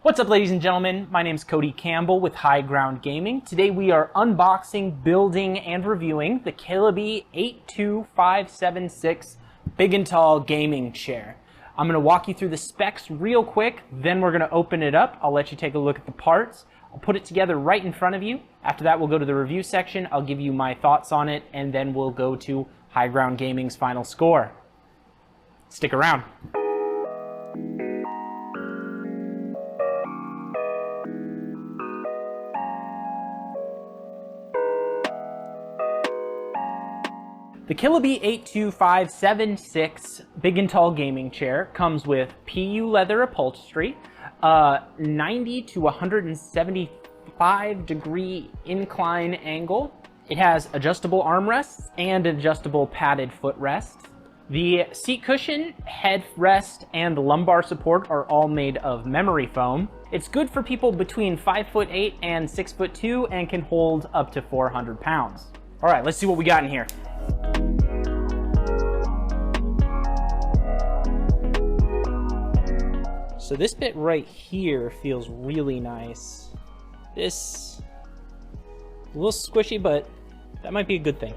What's up, ladies and gentlemen? My name's Cody Campbell with High Ground Gaming. Today we are unboxing, building, and reviewing the Killabee 82576 Big and Tall Gaming Chair. I'm going to walk you through the specs real quick, then we're going to open it up. I'll let you take a look at the parts. I'll put it together right in front of you. After that, we'll go to the review section. I'll give you my thoughts on it, and then we'll go to High Ground Gaming's final score. Stick around. The Killabee 82576 Big and Tall Gaming Chair comes with PU leather upholstery, 90 to 175 degree incline angle. It has adjustable armrests and adjustable padded footrests. The seat cushion, headrest, and lumbar support are all made of memory foam. It's good for people between 5'8" and 6'2" and can hold up to 400 pounds. All right, let's see what we got in here. So this bit right here feels really nice. This, a little squishy, but that might be a good thing.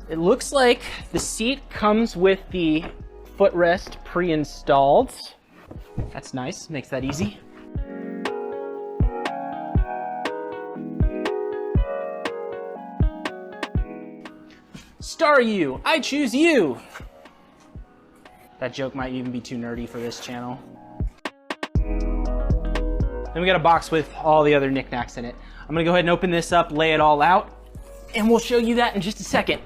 It looks like the seat comes with the footrest pre-installed. That's nice, makes that easy. Star you, I choose you. That joke might even be too nerdy for this channel. Then we got a box with all the other knickknacks in it. I'm gonna go ahead and open this up, lay it all out, and we'll show you that in just a second.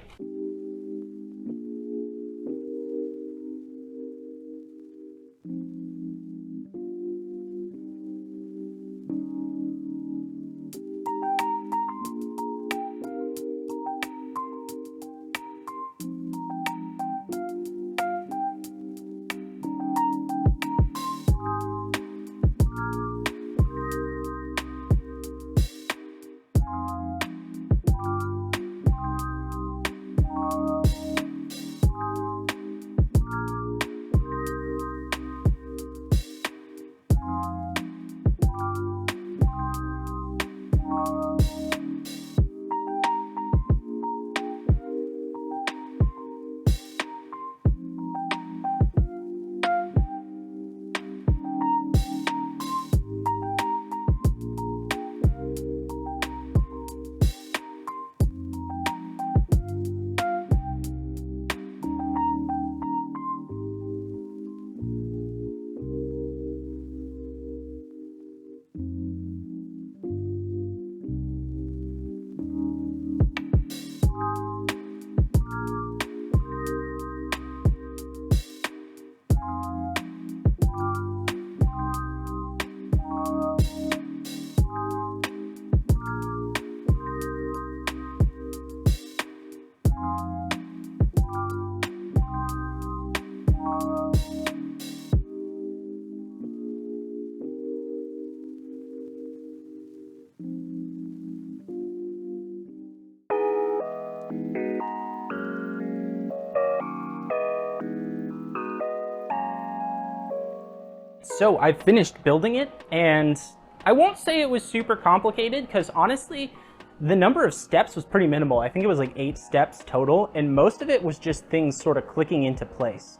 So I've finished building it, and I won't say it was super complicated because honestly, the number of steps was pretty minimal. I think it was like 8 steps total, and most of it was just things sort of clicking into place.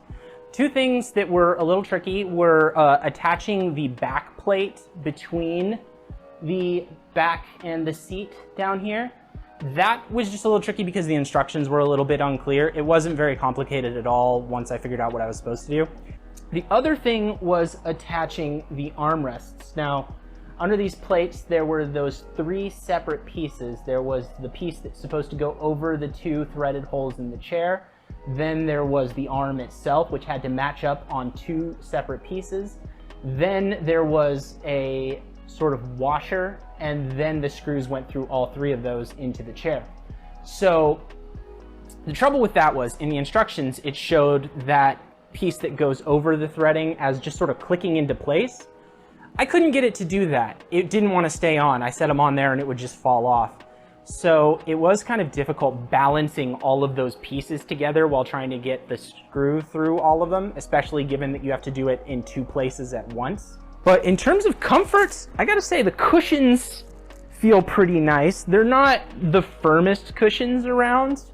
Two things that were a little tricky were attaching the back plate between the back and the seat down here. That was just a little tricky because the instructions were a little bit unclear. It wasn't very complicated at all once I figured out what I was supposed to do. The other thing was attaching the armrests. Now, under these plates, there were those 3 separate pieces. There was the piece that's supposed to go over the 2 threaded holes in the chair. Then there was the arm itself, which had to match up on 2 separate pieces. Then there was a sort of washer, and then the screws went through all 3 of those into the chair. So the trouble with that was, in the instructions, it showed that piece that goes over the threading as just sort of clicking into place. I couldn't get it to do that. It didn't want to stay on. I set them on there and it would just fall off. So it was kind of difficult balancing all of those pieces together while trying to get the screw through all of them, especially given that you have to do it in 2 places at once. But in terms of comfort, I gotta say the cushions feel pretty nice. They're not the firmest cushions around,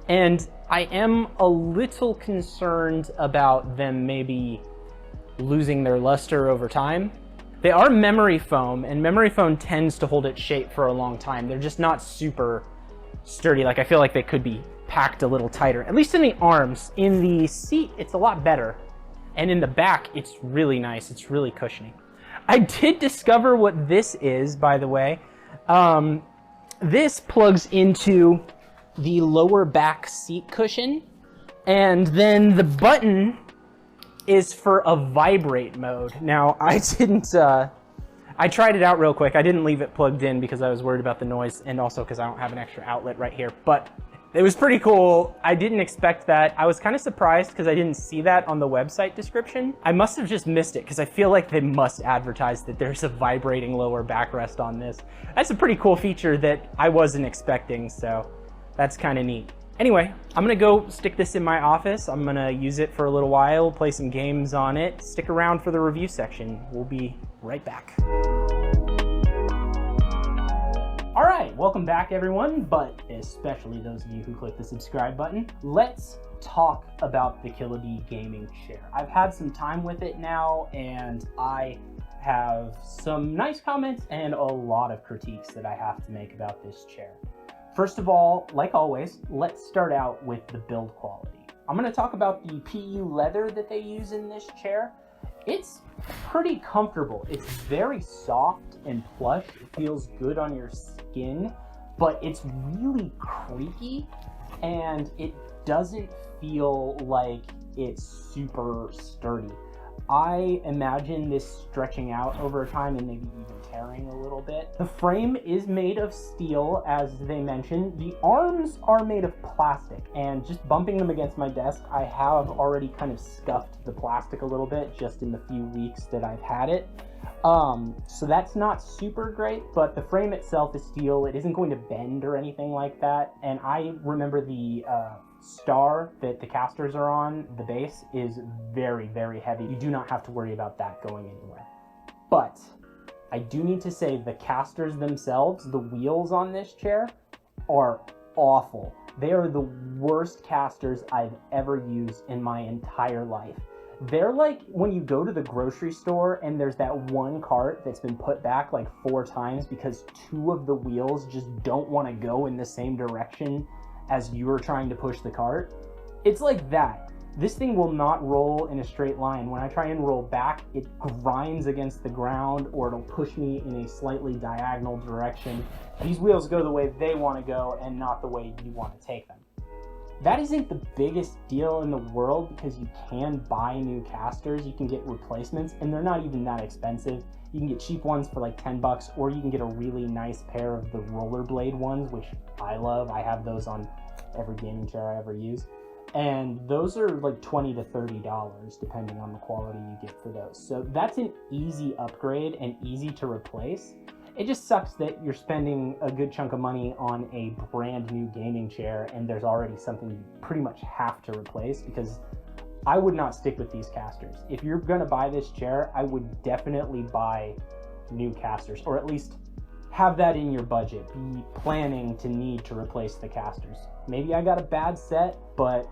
and I am a little concerned about them maybe losing their luster over time. They are memory foam, and memory foam tends to hold its shape for a long time. They're just not super sturdy. Like, I feel like they could be packed a little tighter, at least in the arms. In the seat, it's a lot better. And in the back, it's really nice. It's really cushiony. I did discover what this is, by the way. This plugs into the lower back seat cushion, and then the button is for a vibrate mode. Now, I tried it out real quick. I didn't leave it plugged in because I was worried about the noise, and also because I don't have an extra outlet right here, but it was pretty cool. I didn't expect that. I was kind of surprised because I didn't see that on the website description. I must have just missed it because I feel like they must advertise that there's a vibrating lower backrest on this. That's a pretty cool feature that I wasn't expecting, so that's kind of neat. Anyway, I'm gonna go stick this in my office. I'm gonna use it for a little while, play some games on it. Stick around for the review section. We'll be right back. All right, welcome back everyone, but especially those of you who clicked the subscribe button. Let's talk about the Killabee gaming chair. I've had some time with it now, and I have some nice comments and a lot of critiques that I have to make about this chair. First of all, like always, let's start out with the build quality. I'm gonna talk about the PU leather that they use in this chair. It's pretty comfortable. It's very soft and plush. It feels good on your skin, but it's really creaky, and it doesn't feel like it's super sturdy. I imagine this stretching out over time and maybe even tearing a little bit. The frame is made of steel, as they mentioned. The arms are made of plastic, and just bumping them against my desk, I have already kind of scuffed the plastic a little bit just in the few weeks that I've had it. So that's not super great, but the frame itself is steel. It isn't going to bend or anything like that. And I remember the star that the casters are on, the base, is very, very heavy. You do not have to worry about that going anywhere. But I do need to say the casters themselves, the wheels on this chair, are awful. They are the worst casters I've ever used in my entire life. They're like when you go to the grocery store and there's that one cart that's been put back like 4 times because 2 of the wheels just don't want to go in the same direction as you are trying to push the cart. It's like that. This thing will not roll in a straight line. When I try and roll back, it grinds against the ground, or it'll push me in a slightly diagonal direction. These wheels go the way they want to go and not the way you want to take them. That isn't the biggest deal in the world because you can buy new casters, you can get replacements, and they're not even that expensive. You can get cheap ones for like 10 bucks, or you can get a really nice pair of the rollerblade ones, which I love. I have those on every gaming chair I ever use. And those are like $20 to $30 depending on the quality you get for those. So that's an easy upgrade and easy to replace. It just sucks that you're spending a good chunk of money on a brand new gaming chair and there's already something you pretty much have to replace, because I would not stick with these casters. If you're gonna buy this chair, I would definitely buy new casters, or at least have that in your budget. Be planning to need to replace the casters. Maybe I got a bad set, but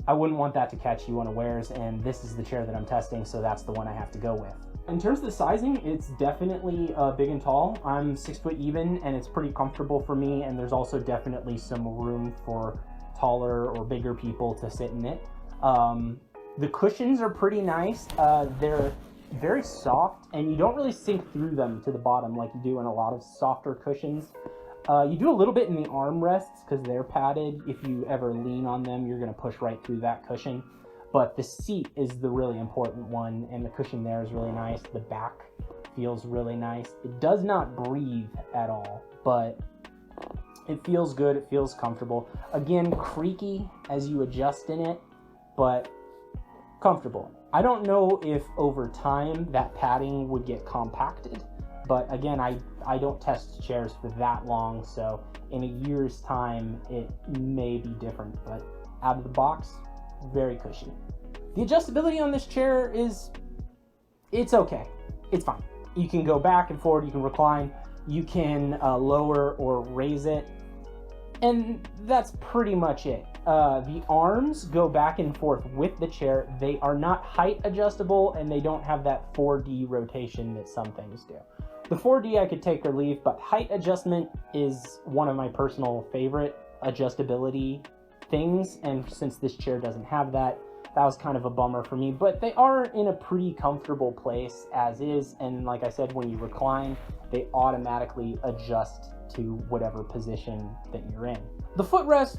I wouldn't want that to catch you unawares, and this is the chair that I'm testing, so that's the one I have to go with. In terms of the sizing, it's definitely big and tall. I'm 6 foot even, and it's pretty comfortable for me, and there's also definitely some room for taller or bigger people to sit in it. The cushions are pretty nice. They're very soft, and you don't really sink through them to the bottom like you do in a lot of softer cushions. You do a little bit in the armrests because they're padded. If you ever lean on them, you're going to push right through that cushion. But the seat is the really important one, and the cushion there is really nice. The back feels really nice. It does not breathe at all, but it feels good. It feels comfortable. Again, creaky as you adjust in it, but comfortable. I don't know if over time that padding would get compacted, But again, I don't test chairs for that long, so in a year's time, it may be different, but out of the box, very cushy. The adjustability on this chair it's okay. It's fine. You can go back and forward, you can recline, you can lower or raise it, and that's pretty much it. The arms go back and forth with the chair. They are not height adjustable, and they don't have that 4D rotation that some things do. The 4D I could take or leave, but height adjustment is one of my personal favorite adjustability things, and since this chair doesn't have that, that was kind of a bummer for me. But they are in a pretty comfortable place as is, and like I said, when you recline, they automatically adjust to whatever position that you're in. The footrest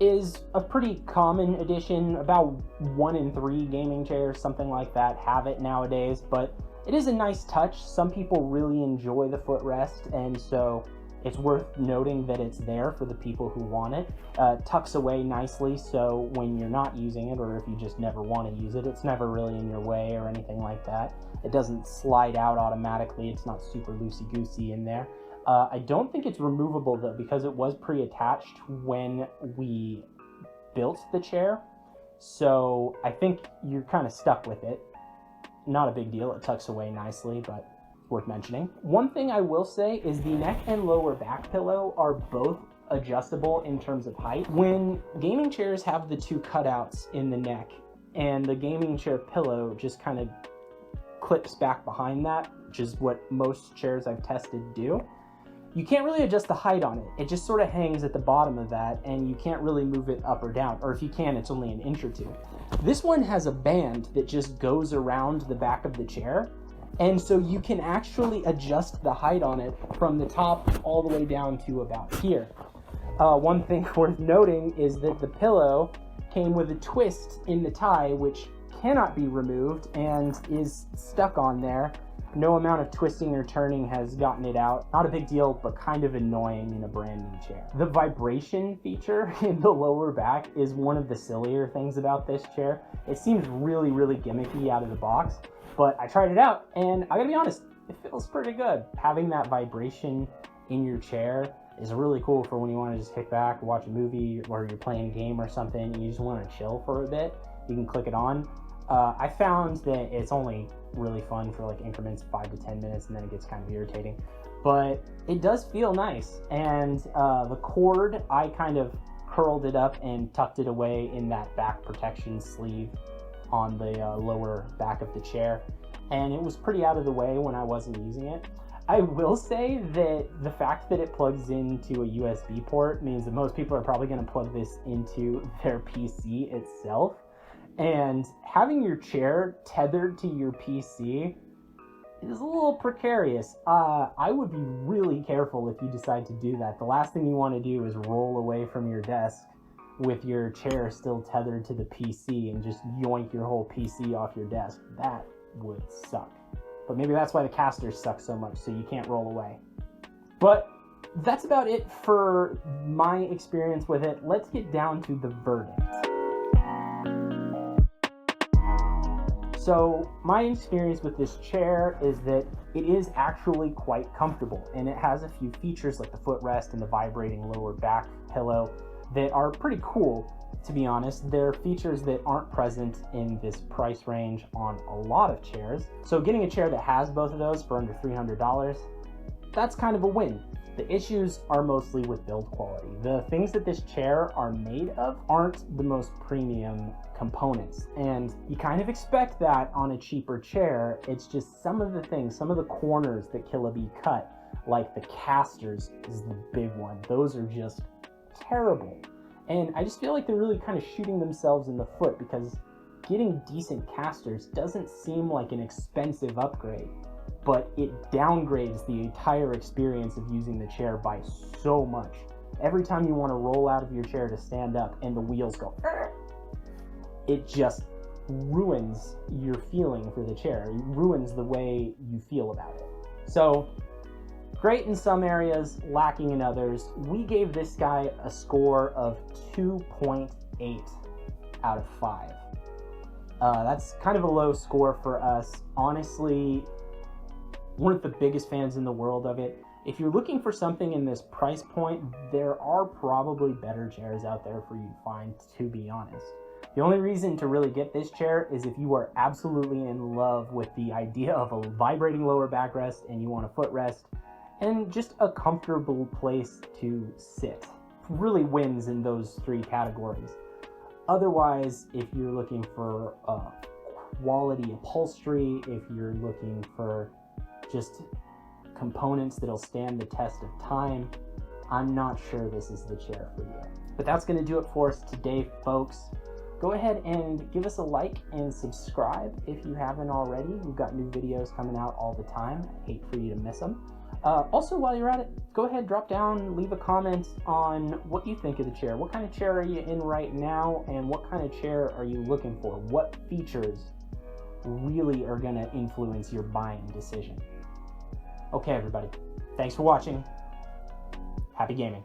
is a pretty common addition. About 1 in 3 gaming chairs, something like that, have it nowadays, but it is a nice touch. Some people really enjoy the footrest, and so it's worth noting that it's there for the people who want it. Tucks away nicely, so when you're not using it, or if you just never want to use it, it's never really in your way or anything like that. It doesn't slide out automatically. It's not super loosey-goosey in there. I don't think it's removable though, because it was pre-attached when we built the chair. So I think you're kind of stuck with it. Not a big deal. It tucks away nicely, but worth mentioning. One thing I will say is the neck and lower back pillow are both adjustable in terms of height. When gaming chairs have the 2 cutouts in the neck and the gaming chair pillow just kind of clips back behind that, which is what most chairs I've tested do, you can't really adjust the height on it. It just sort of hangs at the bottom of that, and you can't really move it up or down, or if you can, it's only an inch or 2. This one has a band that just goes around the back of the chair, and so you can actually adjust the height on it from the top all the way down to about here. One thing worth noting is that the pillow came with a twist in the tie, which cannot be removed and is stuck on there. No amount of twisting or turning has gotten it out. Not a big deal, but kind of annoying in a brand new chair. The vibration feature in the lower back is one of the sillier things about this chair. It seems really, really gimmicky out of the box, but I tried it out, and I gotta be honest, it feels pretty good. Having that vibration in your chair is really cool for when you want to just kick back, watch a movie, or you're playing a game or something, and you just want to chill for a bit. You can click it on. I found that it's only really fun for like increments of 5 to 10 minutes, and then it gets kind of irritating, but it does feel nice. And the cord, I kind of curled it up and tucked it away in that back protection sleeve on the lower back of the chair, and it was pretty out of the way when I wasn't using it. I will say that the fact that it plugs into a USB port means that most people are probably going to plug this into their PC itself. And having your chair tethered to your PC is a little precarious. I would be really careful if you decide to do that. The last thing you want to do is roll away from your desk with your chair still tethered to the PC and just yoink your whole PC off your desk. That would suck. But maybe that's why the casters suck so much, so you can't roll away. But that's about it for my experience with it. Let's get down to the verdict. So my experience with this chair is that it is actually quite comfortable, and it has a few features like the footrest and the vibrating lower back pillow that are pretty cool, to be honest. They're features that aren't present in this price range on a lot of chairs. So getting a chair that has both of those for under $300, that's kind of a win. The issues are mostly with build quality. The things that this chair are made of aren't the most premium components, and you kind of expect that on a cheaper chair. It's just some of the things, some of the corners that Killabee cut, like the casters is the big one. Those are just terrible. And I just feel like they're really kind of shooting themselves in the foot, because getting decent casters doesn't seem like an expensive upgrade, but it downgrades the entire experience of using the chair by so much. Every time you want to roll out of your chair to stand up and the wheels go, it just ruins your feeling for the chair. It ruins the way you feel about it. So, great in some areas, lacking in others. We gave this guy a score of 2.8 out of 5. That's kind of a low score for us. Honestly, one of the biggest fans in the world of it. If you're looking for something in this price point, there are probably better chairs out there for you to find, to be honest. The only reason to really get this chair is if you are absolutely in love with the idea of a vibrating lower backrest and you want a footrest and just a comfortable place to sit. Really wins in those three categories. Otherwise, if you're looking for quality upholstery, if you're looking for just components that'll stand the test of time, I'm not sure this is the chair for you. But that's going to do it for us today, folks. Go ahead and give us a like and subscribe if you haven't already. We've got new videos coming out all the time. I hate for you to miss them. Also, while you're at it, go ahead, drop down, leave a comment on what you think of the chair. What kind of chair are you in right now, and what kind of chair are you looking for? What features really are going to influence your buying decision? Okay, everybody. Thanks for watching. Happy gaming.